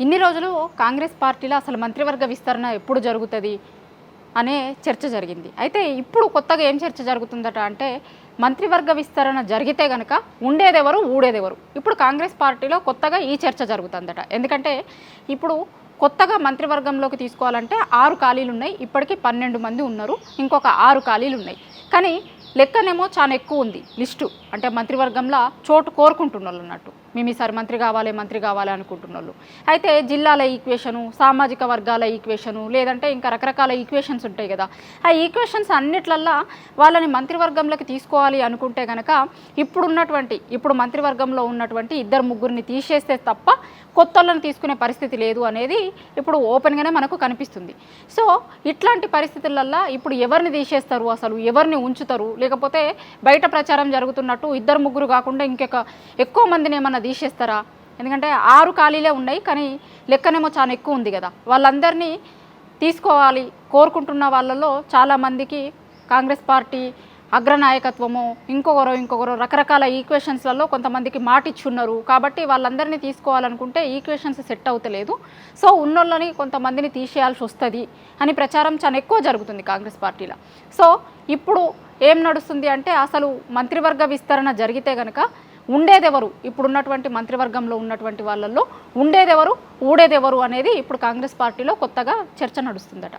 ఇన్ని రోజులు కాంగ్రెస్ పార్టీలో అసలు మంత్రివర్గ విస్తరణ ఎప్పుడు జరుగుతుంది అనే చర్చ జరిగింది. అయితే ఇప్పుడు కొత్తగా ఏం చర్చ జరుగుతుందట అంటే మంత్రివర్గ విస్తరణ జరిగితే గనక ఉండేదెవరు ఊడేదెవరు. ఇప్పుడు కాంగ్రెస్ పార్టీలో కొత్తగా ఈ చర్చ జరుగుతుందట. ఎందుకంటే ఇప్పుడు కొత్తగా మంత్రివర్గంలోకి తీసుకోవాలంటే 6 ఖాళీలు ఉన్నాయి. ఇప్పటికీ 12 మంది ఉన్నారు. ఇంకొక 6 ఖాళీలు ఉన్నాయి. కానీ లెక్కనేమో చాలా ఎక్కువ ఉంది లిస్టు. అంటే మంత్రివర్గంలో చోటు కోరుకుంటున్నోళ్ళు అన్నట్టు. మేము ఈసారి మంత్రి కావాలి అనుకుంటున్నోళ్ళు. అయితే జిల్లాల ఈక్వేషను, సామాజిక వర్గాల ఈక్వేషను, లేదంటే ఇంకా రకరకాల ఈక్వేషన్స్ ఉంటాయి కదా. ఆ ఈక్వేషన్స్ అన్నిట్లల్లా వాళ్ళని మంత్రివర్గంలోకి తీసుకోవాలి అనుకుంటే కనుక ఇప్పుడు మంత్రివర్గంలో ఉన్నటువంటి 2-3 తీసేస్తే తప్ప కొత్తలను తీసుకునే పరిస్థితి లేదు అనేది ఇప్పుడు ఓపెన్గానే మనకు కనిపిస్తుంది. సో ఇట్లాంటి పరిస్థితులల్లో ఇప్పుడు ఎవరిని తీసేస్తారు, అసలు ఎవరిని ఉంచుతారు, లేకపోతే బయట ప్రచారం జరుగుతున్నట్టు 2-3 కాకుండా ఎక్కువ మందిని ఏమన్నా తీసేస్తారా? ఎందుకంటే 6 ఖాళీలే ఉన్నాయి, కానీ లెక్కనేమో చాలా ఎక్కువ ఉంది కదా. వాళ్ళందరినీ తీసుకోవాలి కోరుకుంటున్న వాళ్ళలో చాలామందికి కాంగ్రెస్ పార్టీ అగ్రనాయకత్వము ఇంకొకరు రకరకాల ఈక్వేషన్స్లలో కొంతమందికి మాట ఇచ్చున్నారు. కాబట్టి వాళ్ళందరినీ తీసుకోవాలనుకుంటే ఈక్వేషన్స్ సెట్ అవుతలేదు. సో ఉన్నోళ్ళని కొంతమందిని తీసేయాల్సి వస్తుంది అని ప్రచారం చాలా ఎక్కువ జరుగుతుంది కాంగ్రెస్ పార్టీలో. సో ఇప్పుడు ఏం నడుస్తుంది అంటే అసలు మంత్రివర్గ విస్తరణ జరిగితే కనుక ఉండేదెవరు, ఇప్పుడున్నటువంటి మంత్రివర్గంలో ఉన్నటువంటి వాళ్ళల్లో ఉండేదెవరు ఊడేదెవరు అనేది ఇప్పుడు కాంగ్రెస్ పార్టీలో కొత్తగా చర్చ నడుస్తుందట.